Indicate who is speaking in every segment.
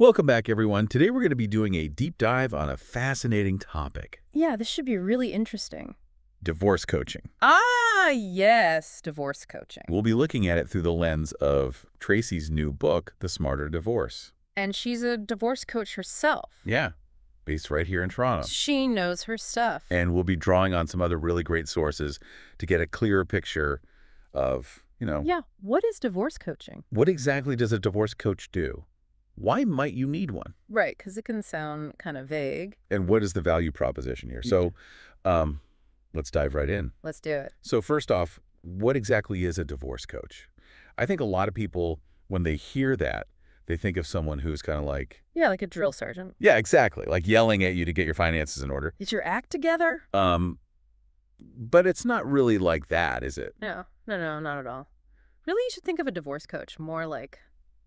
Speaker 1: Welcome back, everyone. Today we're going to be doing a deep dive on a fascinating topic,
Speaker 2: Yeah, this should be really interesting.
Speaker 1: divorce coaching.
Speaker 2: Yes, divorce coaching.
Speaker 1: We'll be looking at it through the lens of Tracy's new book, The Smarter Divorce.
Speaker 2: And she's a divorce coach herself.
Speaker 1: Yeah, based right here in Toronto.
Speaker 2: She knows her stuff.
Speaker 1: And we'll be drawing on some other really great sources to get a clearer picture of,
Speaker 2: Yeah, what is divorce coaching?
Speaker 1: what exactly does a divorce coach do? Why might you need one?
Speaker 2: Right, because it can sound kind of vague.
Speaker 1: And what is the value proposition here? So let's dive right in.
Speaker 2: Let's do it.
Speaker 1: So first off, what exactly is a divorce coach? I think a lot of people, when they hear that, they think of someone who's kind of like,
Speaker 2: Yeah, like a drill sergeant.
Speaker 1: yeah, exactly, like yelling at you to get your finances in order.
Speaker 2: Get your act together?
Speaker 1: But it's not really like that, is it?
Speaker 2: No, not at all. Really, you should think of a divorce coach more like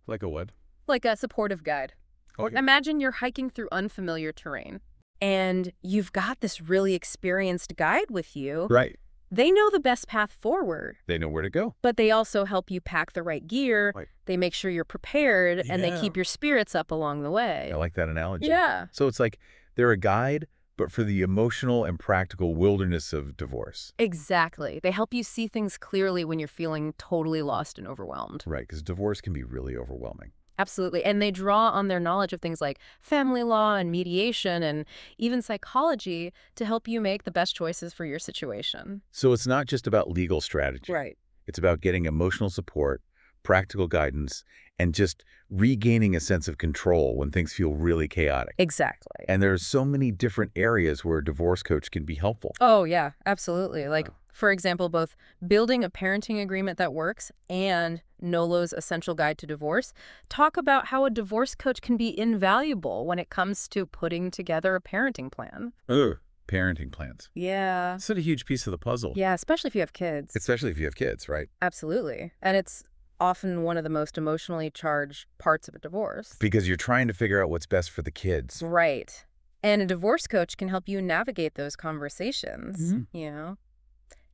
Speaker 1: Like a what?
Speaker 2: a supportive guide.
Speaker 1: Okay.
Speaker 2: Imagine you're hiking through unfamiliar terrain, and you've got this really experienced guide with you.
Speaker 1: Right.
Speaker 2: They know the best path forward.
Speaker 1: They know where to go.
Speaker 2: But they also help you pack the right gear.
Speaker 1: Right.
Speaker 2: They make sure you're prepared, and they
Speaker 1: Yeah.
Speaker 2: keep your spirits up along the way.
Speaker 1: I like that analogy.
Speaker 2: Yeah,
Speaker 1: So it's like they're a guide, but for the emotional and practical wilderness of divorce.
Speaker 2: exactly. They help you see things clearly when you're feeling totally lost and overwhelmed.
Speaker 1: Right, because divorce can be really overwhelming.
Speaker 2: Absolutely. And they draw on their knowledge of things like family law and mediation and even psychology to help you make the best choices for your situation.
Speaker 1: So it's not just about legal strategy.
Speaker 2: Right.
Speaker 1: It's about getting emotional support, practical guidance, and just regaining a sense of control when things feel really chaotic.
Speaker 2: Exactly.
Speaker 1: And there's so many different areas where a divorce coach can be helpful.
Speaker 2: Oh, yeah, absolutely. Like, for example, both building a parenting agreement that works and Nolo's Essential Guide to Divorce talk about how a divorce coach can be invaluable when it comes to putting together a parenting plan.
Speaker 1: Ugh. Parenting plans.
Speaker 2: Yeah.
Speaker 1: It's such a huge piece of the puzzle.
Speaker 2: Yeah, especially if you have kids.
Speaker 1: Especially if you have kids, right?
Speaker 2: Absolutely. And it's often one of the most emotionally charged parts of a divorce.
Speaker 1: Because you're trying to figure out what's best for the kids.
Speaker 2: Right. And a divorce coach can help you navigate those conversations,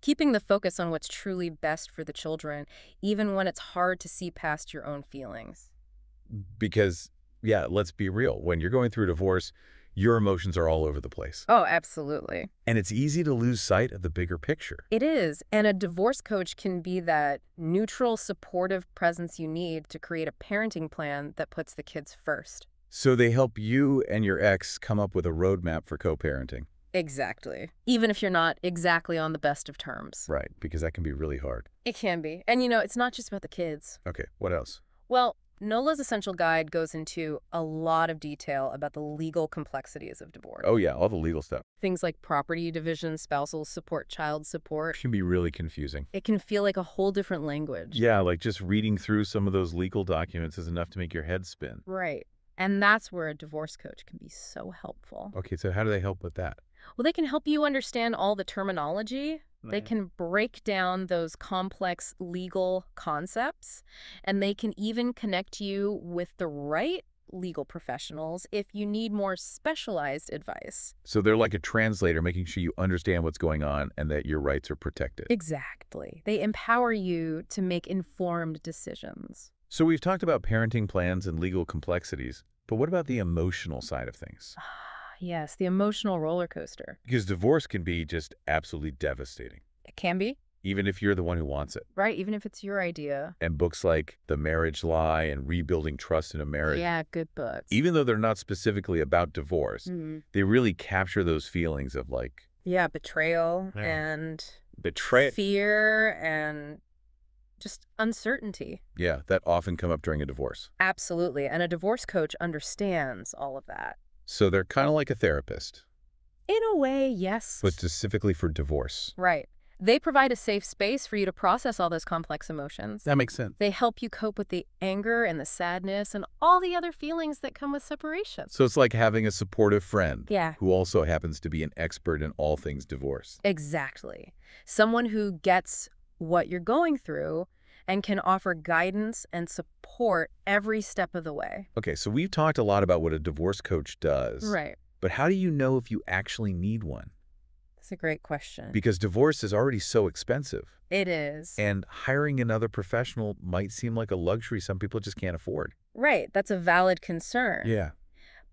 Speaker 2: keeping the focus on what's truly best for the children, even when it's hard to see past your own feelings.
Speaker 1: Because, yeah, let's be real. When you're going through a divorce, your emotions are all over the place.
Speaker 2: Oh, absolutely.
Speaker 1: And it's easy to lose sight of the bigger picture.
Speaker 2: It is. And a divorce coach can be that neutral, supportive presence you need to create a parenting plan that puts the kids first.
Speaker 1: So they help you and your ex come up with a roadmap for co-parenting.
Speaker 2: Exactly. Even if you're not exactly on the best of terms.
Speaker 1: Right, because that can be really hard.
Speaker 2: It can be. And it's not just about the kids.
Speaker 1: Okay, what else?
Speaker 2: Well, Nola's Essential Guide goes into a lot of detail about the legal complexities of divorce.
Speaker 1: Oh yeah, all the legal stuff.
Speaker 2: Things like property division, spousal support, child support.
Speaker 1: It can be really confusing.
Speaker 2: It can feel like a whole different language.
Speaker 1: Yeah, like just reading through some of those legal documents is enough to make your head spin.
Speaker 2: Right. And that's where a divorce coach can be so helpful.
Speaker 1: Okay, so how do they help with that?
Speaker 2: Well, they can help you understand all the terminology. They
Speaker 1: Right.
Speaker 2: can break down those complex legal concepts, and they can even connect you with the right legal professionals if you need more specialized advice.
Speaker 1: So they're like a translator, making sure you understand what's going on and that your rights are protected.
Speaker 2: Exactly. They empower you to make informed decisions.
Speaker 1: So we've talked about parenting plans and legal complexities, but what about the emotional side of things?
Speaker 2: Yes, the emotional roller coaster.
Speaker 1: Because divorce can be just absolutely devastating,
Speaker 2: It can be,
Speaker 1: even if you're the one who wants it.
Speaker 2: right? Even if it's your idea.
Speaker 1: And books like The Marriage Lie and Rebuilding Trust in a Marriage,
Speaker 2: Yeah, good books.
Speaker 1: even though they're not specifically about divorce,
Speaker 2: Mhm.
Speaker 1: they really capture those feelings of like
Speaker 2: Yeah, betrayal
Speaker 1: Yeah.
Speaker 2: and
Speaker 1: betrayal.
Speaker 2: fear and just uncertainty.
Speaker 1: Yeah, that often come up during a divorce.
Speaker 2: Absolutely. And a divorce coach understands all of that.
Speaker 1: So they're kind of like a therapist,
Speaker 2: In a way, yes.
Speaker 1: but specifically for divorce.
Speaker 2: Right. They provide a safe space for you to process all those complex emotions.
Speaker 1: That makes sense.
Speaker 2: They help you cope with the anger and the sadness and all the other feelings that come with separation.
Speaker 1: So it's like having a supportive friend
Speaker 2: Yeah.
Speaker 1: who also happens to be an expert in all things divorce.
Speaker 2: Exactly. Someone who gets what you're going through and can offer guidance and support every step of the way.
Speaker 1: Okay, so we've talked a lot about what a divorce coach does.
Speaker 2: Right.
Speaker 1: But how do you know if you actually need one?
Speaker 2: That's a great question.
Speaker 1: Because divorce is already so expensive.
Speaker 2: It is.
Speaker 1: And hiring another professional might seem like a luxury some people just can't afford.
Speaker 2: Right, that's a valid concern.
Speaker 1: Yeah.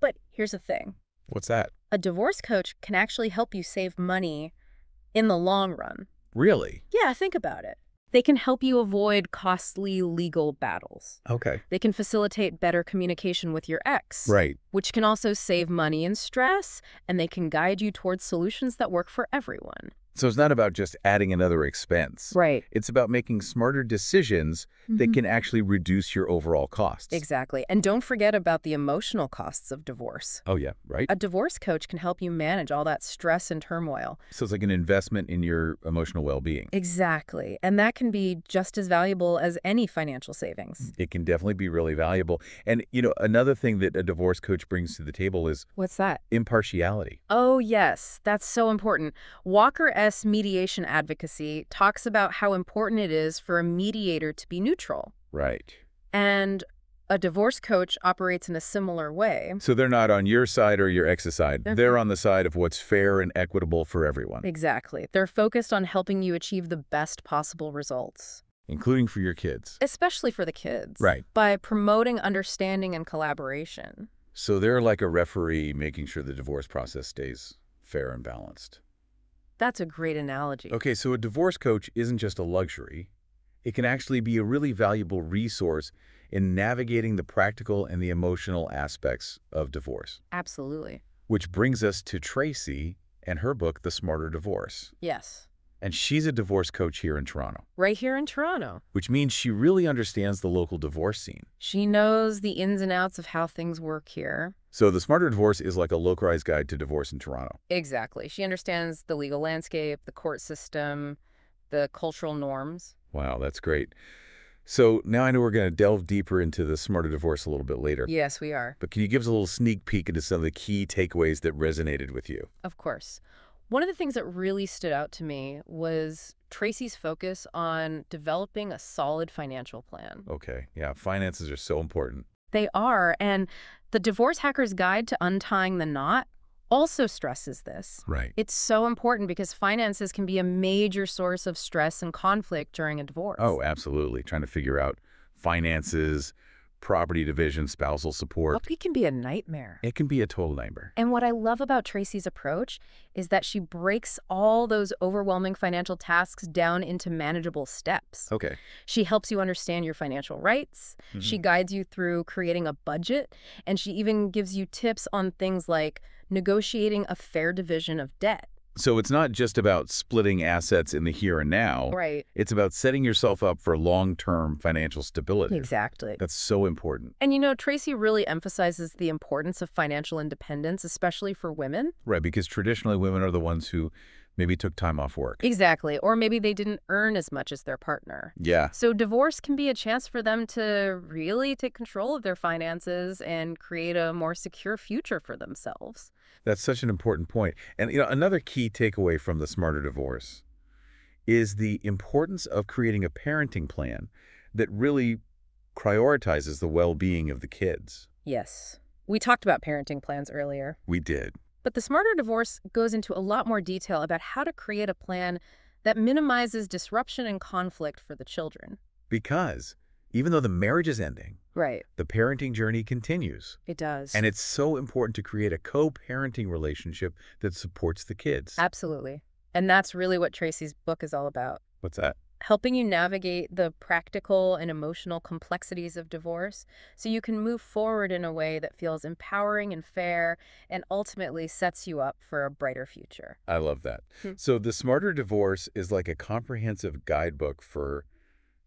Speaker 2: But here's the thing.
Speaker 1: What's that?
Speaker 2: A divorce coach can actually help you save money in the long run.
Speaker 1: Really?
Speaker 2: Yeah, think about it. They can help you avoid costly legal battles.
Speaker 1: Okay.
Speaker 2: They can facilitate better communication with your ex,
Speaker 1: Right.
Speaker 2: which can also save money and stress, and they can guide you towards solutions that work for everyone.
Speaker 1: So it's not about just adding another expense.
Speaker 2: Right.
Speaker 1: It's about making smarter decisions that can actually reduce your overall costs.
Speaker 2: Exactly. And don't forget about the emotional costs of divorce.
Speaker 1: Oh, yeah, right?
Speaker 2: A divorce coach can help you manage all that stress and turmoil.
Speaker 1: So it's like an investment in your emotional well-being.
Speaker 2: Exactly. And that can be just as valuable as any financial savings.
Speaker 1: It can definitely be really valuable. And, another thing that a divorce coach brings to the table is
Speaker 2: What's that?
Speaker 1: impartiality.
Speaker 2: Oh, yes. That's so important. Walker S. Mediation Advocacy talks about how important it is for a mediator to be neutral.
Speaker 1: Right.
Speaker 2: And a divorce coach operates in a similar way.
Speaker 1: So they're not on your side or your ex's side.
Speaker 2: Okay.
Speaker 1: They're on the side of what's fair and equitable for everyone,
Speaker 2: Exactly. They're focused on helping you achieve the best possible results,
Speaker 1: including for your kids.
Speaker 2: especially for the kids.
Speaker 1: Right.
Speaker 2: By promoting understanding and collaboration.
Speaker 1: So they're like a referee making sure the divorce process stays fair and balanced.
Speaker 2: That's a great analogy.
Speaker 1: Okay, so a divorce coach isn't just a luxury. It can actually be a really valuable resource in navigating the practical and the emotional aspects of divorce.
Speaker 2: Absolutely.
Speaker 1: Which brings us to Tracy and her book, The Smarter Divorce.
Speaker 2: Yes.
Speaker 1: And she's a divorce coach here in Toronto,
Speaker 2: Right here in Toronto.
Speaker 1: which means she really understands the local divorce scene.
Speaker 2: She knows the ins and outs of how things work here.
Speaker 1: So The Smarter Divorce is like a localized guide to divorce in Toronto.
Speaker 2: Exactly. She understands the legal landscape, the court system, the cultural norms.
Speaker 1: Wow, that's great. So now I know we're going to delve deeper into The Smarter Divorce a little bit later.
Speaker 2: Yes, we are.
Speaker 1: But can you give us a little sneak peek into some of the key takeaways that resonated with you?
Speaker 2: Of course. One of the things that really stood out to me was Tracy's focus on developing a solid financial plan.
Speaker 1: Okay, yeah, finances are so important.
Speaker 2: They are, and the Divorce Hacker's Guide to Untying the Knot also stresses this.
Speaker 1: Right.
Speaker 2: It's so important because finances can be a major source of stress and conflict during a divorce.
Speaker 1: Oh, absolutely. Trying to figure out finances, property division, spousal support.
Speaker 2: It can be a nightmare.
Speaker 1: It can be a total nightmare.
Speaker 2: And what I love about Tracy's approach is that she breaks all those overwhelming financial tasks down into manageable steps.
Speaker 1: Okay.
Speaker 2: She helps you understand your financial rights. She guides you through creating a budget. And she even gives you tips on things like negotiating a fair division of debt.
Speaker 1: So it's not just about splitting assets in the here and now.
Speaker 2: Right.
Speaker 1: It's about setting yourself up for long-term financial stability.
Speaker 2: Exactly.
Speaker 1: That's so important.
Speaker 2: And Tracy really emphasizes the importance of financial independence, especially for women.
Speaker 1: Right, because traditionally women are the ones who maybe took time off work.
Speaker 2: Exactly. Or maybe they didn't earn as much as their partner.
Speaker 1: Yeah.
Speaker 2: So divorce can be a chance for them to really take control of their finances and create a more secure future for themselves.
Speaker 1: That's such an important point. And another key takeaway from The Smarter Divorce is the importance of creating a parenting plan that really prioritizes the well-being of the kids.
Speaker 2: Yes. We talked about parenting plans earlier.
Speaker 1: We did.
Speaker 2: But The Smarter Divorce goes into a lot more detail about how to create a plan that minimizes disruption and conflict for the children.
Speaker 1: Because even though the marriage is ending,
Speaker 2: Right.
Speaker 1: the parenting journey continues.
Speaker 2: It does.
Speaker 1: And it's so important to create a co-parenting relationship that supports the kids.
Speaker 2: Absolutely. And that's really what Tracy's book is all about.
Speaker 1: What's that?
Speaker 2: Helping you navigate the practical and emotional complexities of divorce so you can move forward in a way that feels empowering and fair and ultimately sets you up for a brighter future.
Speaker 1: I love that. So The Smarter Divorce is like a comprehensive guidebook for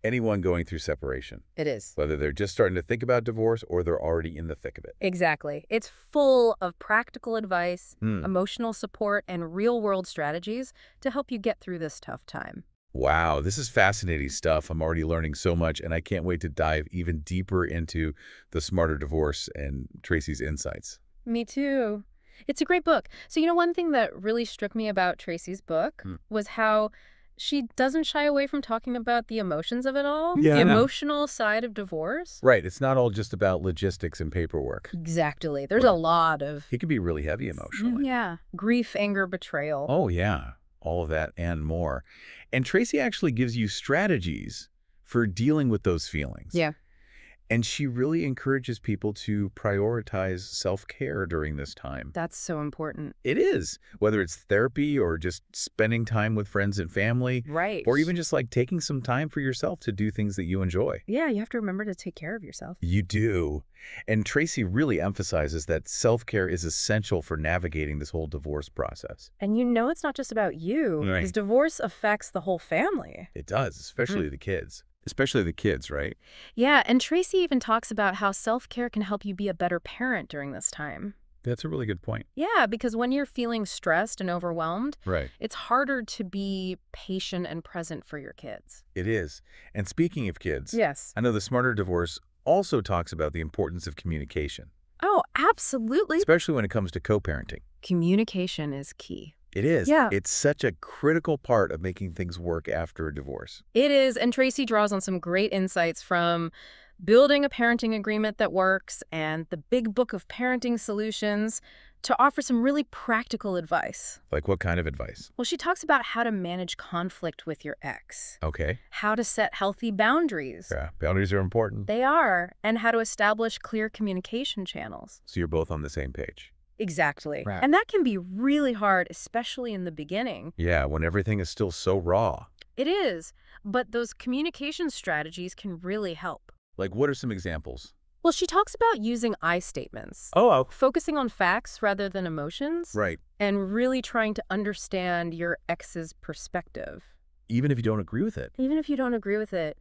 Speaker 1: anyone going through separation,
Speaker 2: It is.
Speaker 1: whether they're just starting to think about divorce or they're already in the thick of it.
Speaker 2: Exactly. It's full of practical advice,
Speaker 1: Hmm.
Speaker 2: emotional support, and real-world strategies to help you get through this tough time.
Speaker 1: Wow, this is fascinating stuff. I'm already learning so much, and I can't wait to dive even deeper into The Smarter Divorce and Tracy's insights.
Speaker 2: Me too. It's a great book. So, one thing that really struck me about Tracy's book was how she doesn't shy away from talking about the emotions of it all.
Speaker 1: Yeah.
Speaker 2: The emotional side of divorce.
Speaker 1: Right, it's not all just about logistics and paperwork.
Speaker 2: Exactly. There's a lot of
Speaker 1: It can be really heavy emotionally.
Speaker 2: grief, anger, betrayal.
Speaker 1: Oh, yeah. All of that and more. And Tracy actually gives you strategies for dealing with those feelings.
Speaker 2: Yeah.
Speaker 1: And she really encourages people to prioritize self-care during this time.
Speaker 2: That's so important.
Speaker 1: It is, whether it's therapy or just spending time with friends and family,
Speaker 2: Right.
Speaker 1: or even just like taking some time for yourself to do things that you enjoy.
Speaker 2: Yeah, you have to remember to take care of yourself.
Speaker 1: You do. And Tracy really emphasizes that self-care is essential for navigating this whole divorce process.
Speaker 2: And it's not just about you,
Speaker 1: Right.
Speaker 2: because divorce affects the whole family.
Speaker 1: It does, especially the kids. Especially the kids, right?
Speaker 2: Yeah, and Tracy even talks about how self-care can help you be a better parent during this time.
Speaker 1: That's a really good point.
Speaker 2: Yeah, because when you're feeling stressed and overwhelmed,
Speaker 1: Right.
Speaker 2: it's harder to be patient and present for your kids.
Speaker 1: It is. And speaking of kids,
Speaker 2: Yes.
Speaker 1: I know the Smarter Divorce also talks about the importance of communication,
Speaker 2: Oh, absolutely.
Speaker 1: especially when it comes to co-parenting.
Speaker 2: Communication is key.
Speaker 1: It is.
Speaker 2: Yeah.
Speaker 1: It's such a critical part of making things work after a divorce.
Speaker 2: It is, and Tracy draws on some great insights from Building a Parenting Agreement That Works and the Big Book of Parenting Solutions to offer some really practical advice.
Speaker 1: Like what kind of advice?
Speaker 2: Well, she talks about how to manage conflict with your ex,
Speaker 1: Okay.
Speaker 2: how to set healthy boundaries.
Speaker 1: Yeah, boundaries are important.
Speaker 2: They are, and how to establish clear communication channels.
Speaker 1: So you're both on the same page.
Speaker 2: Exactly.
Speaker 1: Right.
Speaker 2: And that can be really hard, especially in the beginning.
Speaker 1: Yeah, when everything is still so raw.
Speaker 2: It is, but those communication strategies can really help.
Speaker 1: Like what are some examples?
Speaker 2: Well, she talks about using I statements,
Speaker 1: Oh,
Speaker 2: focusing on facts rather than emotions,
Speaker 1: right.
Speaker 2: and really trying to understand your ex's perspective.
Speaker 1: Even if you don't agree with it.
Speaker 2: Even if you don't agree with it,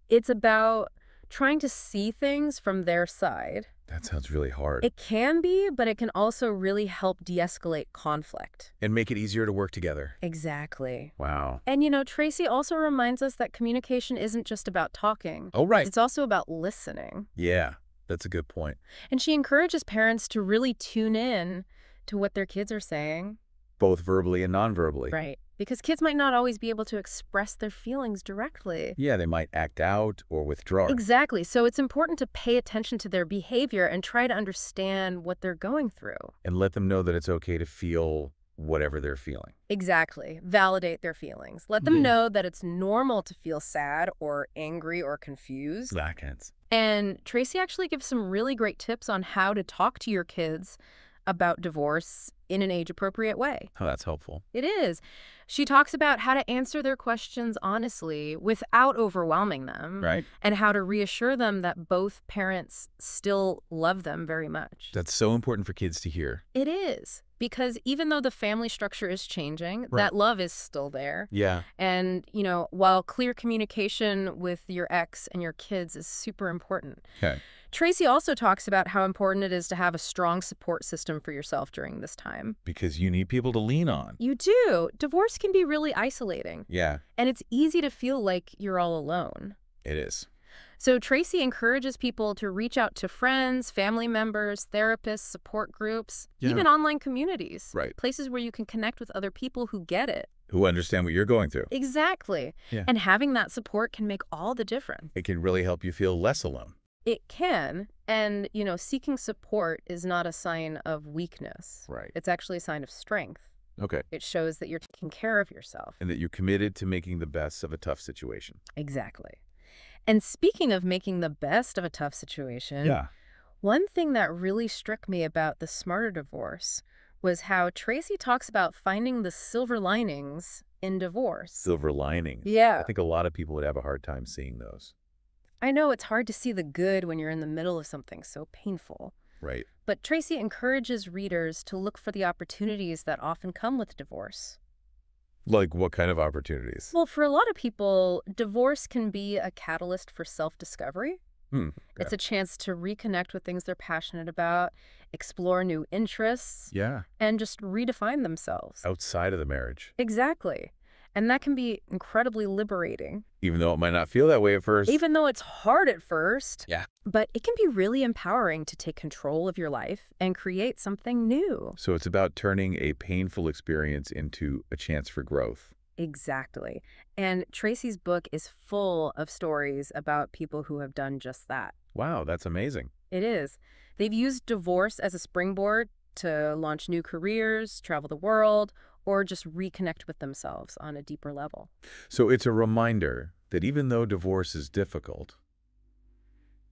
Speaker 2: it's about trying to see things from their side.
Speaker 1: That sounds really hard.
Speaker 2: It can be, but it can also really help de-escalate conflict.
Speaker 1: And make it easier to work together.
Speaker 2: Exactly.
Speaker 1: Wow.
Speaker 2: And Tracy also reminds us that communication isn't just about talking.
Speaker 1: Oh, right.
Speaker 2: It's also about listening.
Speaker 1: Yeah, that's a good point.
Speaker 2: And she encourages parents to really tune in to what their kids are saying.
Speaker 1: Both verbally and non-verbally.
Speaker 2: Right. Because kids might not always be able to express their feelings directly.
Speaker 1: Yeah, they might act out or withdraw.
Speaker 2: Exactly. So it's important to pay attention to their behavior and try to understand what they're going through.
Speaker 1: And let them know that it's okay to feel whatever they're feeling.
Speaker 2: Exactly. Validate their feelings. Let them know that it's normal to feel sad or angry or confused.
Speaker 1: Blackheads.
Speaker 2: And Tracy actually gives some really great tips on how to talk to your kids about divorce in an age-appropriate way.
Speaker 1: Oh, that's helpful.
Speaker 2: It is. She talks about how to answer their questions honestly without overwhelming them.
Speaker 1: Right.
Speaker 2: And how to reassure them that both parents still love them very much.
Speaker 1: That's so important for kids to hear.
Speaker 2: It is. Because even though the family structure is changing,
Speaker 1: Right.
Speaker 2: that love is still there.
Speaker 1: Yeah.
Speaker 2: And, while clear communication with your ex and your kids is super important.
Speaker 1: Okay.
Speaker 2: Tracy also talks about how important it is to have a strong support system for yourself during this time.
Speaker 1: Because you need people to lean on.
Speaker 2: You do. Divorce can be really isolating,
Speaker 1: Yeah,
Speaker 2: and it's easy to feel like you're all alone.
Speaker 1: it is.
Speaker 2: So Tracy encourages people to reach out to friends, family members, therapists, support groups,
Speaker 1: Yeah.
Speaker 2: even online communities.
Speaker 1: Right.
Speaker 2: Places where you can connect with other people who get it.
Speaker 1: Who understand what you're going through.
Speaker 2: Exactly.
Speaker 1: Yeah.
Speaker 2: And having that support can make all the difference.
Speaker 1: It can really help you feel less alone.
Speaker 2: It can. And, seeking support is not a sign of weakness.
Speaker 1: Right.
Speaker 2: It's actually a sign of strength.
Speaker 1: Okay.
Speaker 2: It shows that you're taking care of yourself.
Speaker 1: And that you're committed to making the best of a tough situation.
Speaker 2: Exactly. And speaking of making the best of a tough situation, one thing that really struck me about the Smarter Divorce was how Tracy talks about finding the silver linings in divorce.
Speaker 1: Silver linings.
Speaker 2: Yeah.
Speaker 1: I think a lot of people would have a hard time seeing those.
Speaker 2: I know it's hard to see the good when you're in the middle of something so painful.
Speaker 1: Right.
Speaker 2: But Tracy encourages readers to look for the opportunities that often come with divorce.
Speaker 1: Like what kind of opportunities?
Speaker 2: Well, for a lot of people, divorce can be a catalyst for self-discovery. It's a chance to reconnect with things they're passionate about, explore new interests,
Speaker 1: Yeah.
Speaker 2: and just redefine themselves.
Speaker 1: Outside of the marriage.
Speaker 2: Exactly. And that can be incredibly liberating.
Speaker 1: Even though it might not feel that way at first.
Speaker 2: Even though it's hard at first.
Speaker 1: Yeah.
Speaker 2: But it can be really empowering to take control of your life and create something new.
Speaker 1: So it's about turning a painful experience into a chance for growth.
Speaker 2: Exactly. And Tracy's book is full of stories about people who have done just that.
Speaker 1: Wow, that's amazing.
Speaker 2: It is. They've used divorce as a springboard to launch new careers, travel the world, or just reconnect with themselves on a deeper level.
Speaker 1: So it's a reminder that even though divorce is difficult,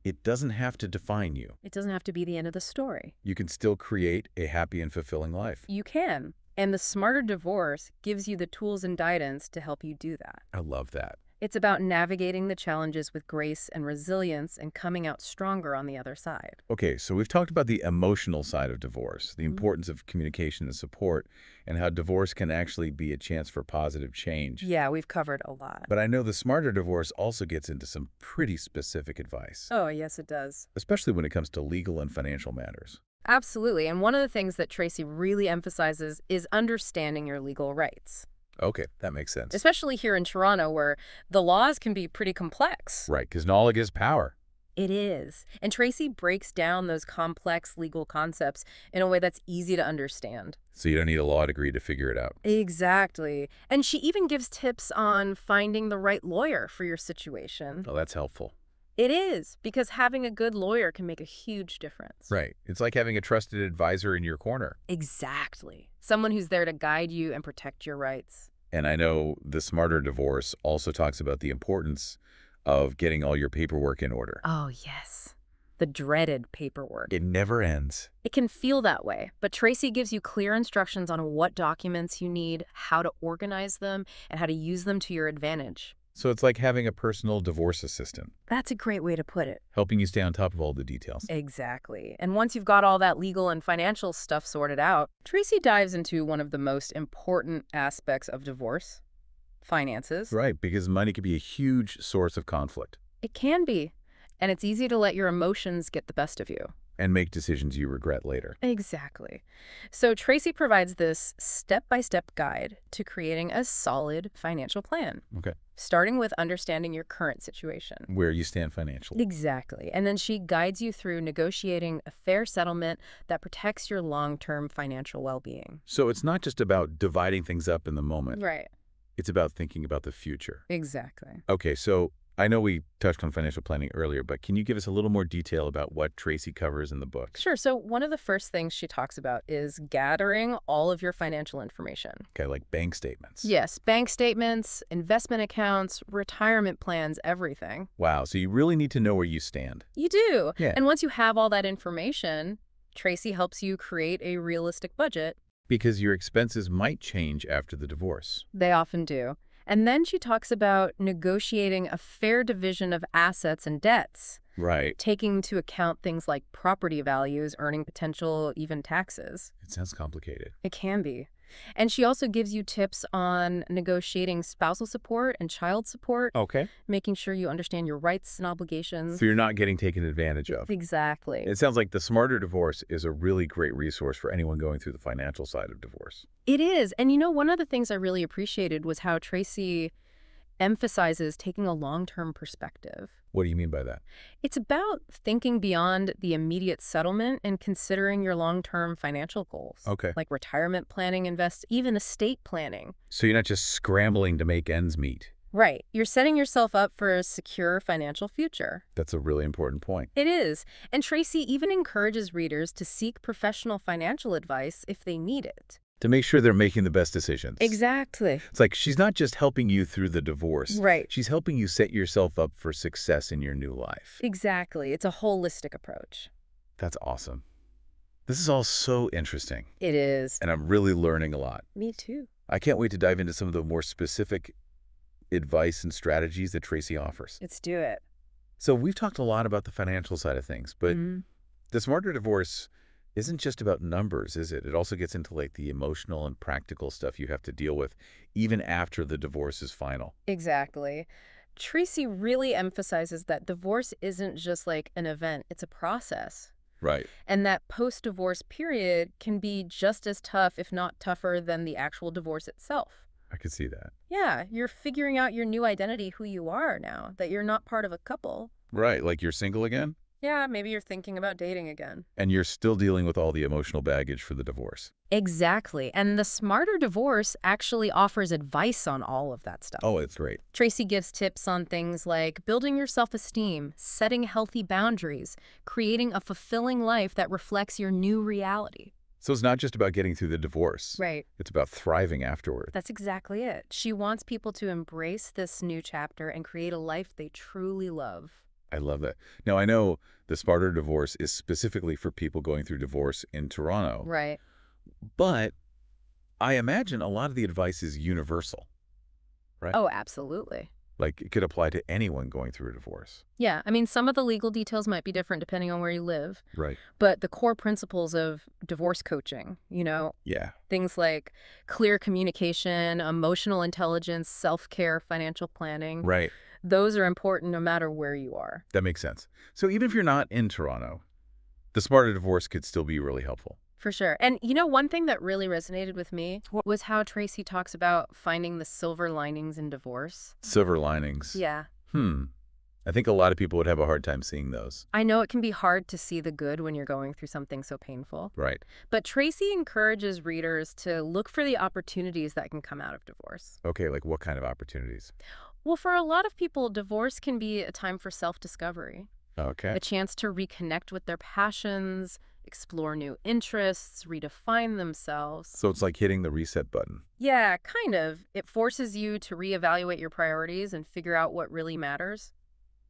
Speaker 1: It doesn't have to define you.
Speaker 2: It doesn't have to be the end of the story.
Speaker 1: You can still create a happy and fulfilling life.
Speaker 2: You can. And the Smarter Divorce gives you the tools and guidance to help you do that.
Speaker 1: I love that.
Speaker 2: It's about navigating the challenges with grace and resilience and coming out stronger on the other side.
Speaker 1: Okay, so we've talked about the emotional side of divorce, the importance of communication and support, and how divorce can actually be a chance for positive change.
Speaker 2: Yeah, we've covered a lot.
Speaker 1: But I know the Smarter Divorce also gets into some pretty specific advice,
Speaker 2: Oh, yes, it does.
Speaker 1: especially when it comes to legal and financial matters.
Speaker 2: Absolutely. And one of the things that Tracy really emphasizes is understanding your legal rights,
Speaker 1: Okay, that makes sense.
Speaker 2: especially here in Toronto where the laws can be pretty complex.
Speaker 1: Right, because knowledge is power.
Speaker 2: It is. And Tracy breaks down those complex legal concepts in a way that's easy to understand.
Speaker 1: So you don't need a law degree to figure it out.
Speaker 2: Exactly. And she even gives tips on finding the right lawyer for your situation.
Speaker 1: Oh, that's helpful.
Speaker 2: It is, because having a good lawyer can make a huge difference.
Speaker 1: Right. It's like having a trusted advisor in your corner.
Speaker 2: Exactly. Someone who's there to guide you and protect your rights.
Speaker 1: And I know the Smarter Divorce also talks about the importance of getting all your paperwork in order.
Speaker 2: Oh, yes. The dreaded paperwork.
Speaker 1: It never ends.
Speaker 2: It can feel that way, but Tracy gives you clear instructions on what documents you need, how to organize them, and how to use them to your advantage.
Speaker 1: So it's like having a personal divorce assistant,
Speaker 2: That's a great way to put it.
Speaker 1: helping you stay on top of all the details.
Speaker 2: Exactly. And once you've got all that legal and financial stuff sorted out, Tracy dives into one of the most important aspects of divorce: finances.
Speaker 1: Right, because money can be a huge source of conflict
Speaker 2: It can be. And it's easy to let your emotions get the best of you.
Speaker 1: and make decisions you regret later.
Speaker 2: Exactly. So Tracy provides this step-by-step guide to creating a solid financial plan,
Speaker 1: Okay.
Speaker 2: starting with understanding your current situation.
Speaker 1: Where you stand financially.
Speaker 2: Exactly. And then she guides you through negotiating a fair settlement that protects your long-term financial well-being.
Speaker 1: So it's not just about dividing things up in the moment.
Speaker 2: Right.
Speaker 1: It's about thinking about the future.
Speaker 2: Exactly.
Speaker 1: Okay, so I know we touched on financial planning earlier, but can you give us a little more detail about what Tracy covers in the book?
Speaker 2: Sure. So one of the first things she talks about is gathering all of your financial information.
Speaker 1: Okay, like bank statements.
Speaker 2: Yes, bank statements, investment accounts, retirement plans, everything.
Speaker 1: Wow, so you really need to know where you stand.
Speaker 2: You do.
Speaker 1: Yeah.
Speaker 2: And once you have all that information, Tracy helps you create a realistic budget.
Speaker 1: Because your expenses might change after the divorce.
Speaker 2: They often do. And then she talks about negotiating a fair division of assets and debts,
Speaker 1: Right.
Speaker 2: taking into account things like property values, earning potential, even taxes.
Speaker 1: It sounds complicated.
Speaker 2: It can be. And she also gives you tips on negotiating spousal support and child support,
Speaker 1: Okay.
Speaker 2: making sure you understand your rights and obligations.
Speaker 1: So you're not getting taken advantage of.
Speaker 2: Exactly.
Speaker 1: It sounds like the Smarter Divorce is a really great resource for anyone going through the financial side of divorce.
Speaker 2: It is. And you know, one of the things I really appreciated was how Tracy emphasizes taking a long-term perspective.
Speaker 1: What do you mean by that?
Speaker 2: It's about thinking beyond the immediate settlement and considering your long-term financial goals.
Speaker 1: Okay.
Speaker 2: Like retirement planning, even estate planning.
Speaker 1: So you're not just scrambling to make ends meet.
Speaker 2: Right. You're setting yourself up for a secure financial future.
Speaker 1: That's a really important point.
Speaker 2: It is. And Tracy even encourages readers to seek professional financial advice if they need it.
Speaker 1: To make sure they're making the best decisions.
Speaker 2: Exactly.
Speaker 1: It's like she's not just helping you through the divorce.
Speaker 2: Right.
Speaker 1: She's helping you set yourself up for success in your new life.
Speaker 2: Exactly. It's a holistic approach.
Speaker 1: That's awesome. This is all so interesting,
Speaker 2: It is.
Speaker 1: and I'm really learning a lot.
Speaker 2: Me too.
Speaker 1: I can't wait to dive into some of the more specific advice and strategies that Tracy offers.
Speaker 2: Let's do it.
Speaker 1: So we've talked a lot about the financial side of things, but
Speaker 2: Mhm.
Speaker 1: the Smarter Divorce isn't just about numbers, is it? It also gets into like the emotional and practical stuff you have to deal with even after the divorce is final.
Speaker 2: Exactly. Tracy really emphasizes that divorce isn't just like an event, it's a process.
Speaker 1: Right.
Speaker 2: And that post-divorce period can be just as tough, if not tougher, than the actual divorce itself.
Speaker 1: I could see that.
Speaker 2: Yeah, you're figuring out your new identity, who you are now, that you're not part of a couple.
Speaker 1: Right. Like you're single again,
Speaker 2: Yeah, maybe you're thinking about dating again.
Speaker 1: and you're still dealing with all the emotional baggage for the divorce.
Speaker 2: Exactly. And the Smarter Divorce actually offers advice on all of that stuff.
Speaker 1: Oh, it's great.
Speaker 2: Tracy gives tips on things like building your self-esteem, setting healthy boundaries, creating a fulfilling life that reflects your new reality.
Speaker 1: So it's not just about getting through the divorce.
Speaker 2: Right.
Speaker 1: It's about thriving afterward.
Speaker 2: That's exactly it. She wants people to embrace this new chapter and create a life they truly love.
Speaker 1: I love that. Now, I know the Smarter Divorce is specifically for people going through divorce in Toronto,
Speaker 2: Right.
Speaker 1: but I imagine a lot of the advice is universal, right?
Speaker 2: Oh, absolutely.
Speaker 1: Like it could apply to anyone going through a divorce.
Speaker 2: Yeah, I mean, some of the legal details might be different depending on where you live,
Speaker 1: Right.
Speaker 2: but the core principles of divorce coaching,
Speaker 1: Yeah.
Speaker 2: things like clear communication, emotional intelligence, self-care, financial planning,
Speaker 1: Right.
Speaker 2: those are important no matter where you are.
Speaker 1: That makes sense. So even if you're not in Toronto, the Smarter Divorce could still be really helpful.
Speaker 2: For sure. And one thing that really resonated with me was how Tracy talks about finding the silver linings in divorce.
Speaker 1: Silver linings.
Speaker 2: Yeah.
Speaker 1: I think a lot of people would have a hard time seeing those.
Speaker 2: I know it can be hard to see the good when you're going through something so painful.
Speaker 1: Right.
Speaker 2: But Tracy encourages readers to look for the opportunities that can come out of divorce.
Speaker 1: Okay, like what kind of opportunities?
Speaker 2: Well, for a lot of people, divorce can be a time for self-discovery,
Speaker 1: Okay.
Speaker 2: a chance to reconnect with their passions, explore new interests, redefine themselves.
Speaker 1: So it's like hitting the reset button.
Speaker 2: Yeah, kind of. It forces you to reevaluate your priorities and figure out what really matters.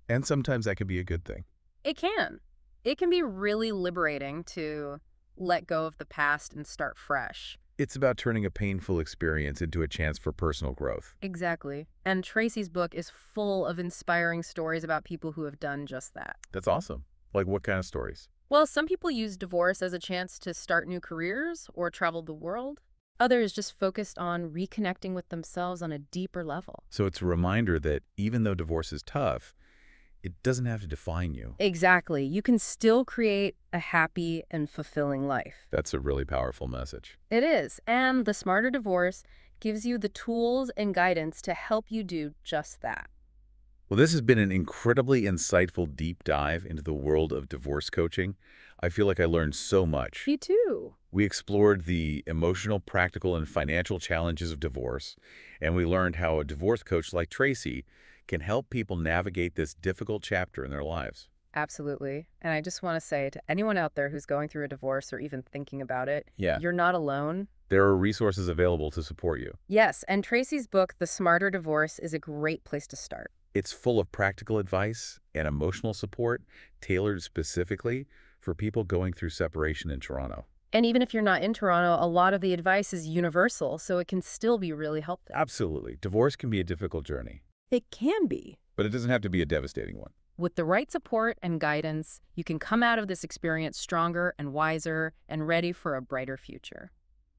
Speaker 1: And sometimes that could be a good thing.
Speaker 2: It can. It can be really liberating to let go of the past and start fresh.
Speaker 1: It's about turning a painful experience into a chance for personal growth.
Speaker 2: Exactly. And Tracy's book is full of inspiring stories about people who have done just that.
Speaker 1: That's awesome. Like what kind of stories?
Speaker 2: Well, some people use divorce as a chance to start new careers or travel the world. Others just focused on reconnecting with themselves on a deeper level.
Speaker 1: So it's a reminder that even though divorce is tough, it doesn't have to define you.
Speaker 2: Exactly. You can still create a happy and fulfilling life.
Speaker 1: That's a really powerful message.
Speaker 2: It is. And The Smarter Divorce gives you the tools and guidance to help you do just that.
Speaker 1: Well, this has been an incredibly insightful deep dive into the world of divorce coaching. I feel like I learned so much.
Speaker 2: Me too.
Speaker 1: We explored the emotional, practical, and financial challenges of divorce, and we learned how a divorce coach like Tracy can help people navigate this difficult chapter in their lives.
Speaker 2: Absolutely. And I just want to say to anyone out there who's going through a divorce or even thinking about it,
Speaker 1: Yeah.
Speaker 2: you're not alone.
Speaker 1: There are resources available to support you.
Speaker 2: Yes, and Tracy's book, The Smarter Divorce, is a great place to start.
Speaker 1: It's full of practical advice and emotional support tailored specifically for people going through separation in Toronto.
Speaker 2: And even if you're not in Toronto, a lot of the advice is universal, so it can still be really helpful.
Speaker 1: Absolutely. Divorce can be a difficult journey,
Speaker 2: It can be.
Speaker 1: but it doesn't have to be a devastating one.
Speaker 2: With the right support and guidance, you can come out of this experience stronger and wiser and ready for a brighter future.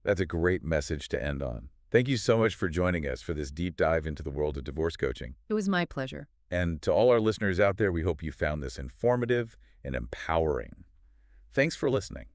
Speaker 1: That's a great message to end on. Thank you so much for joining us for this deep dive into the world of divorce coaching.
Speaker 2: It was my pleasure.
Speaker 1: And to all our listeners out there, we hope you found this informative and empowering. Thanks for listening.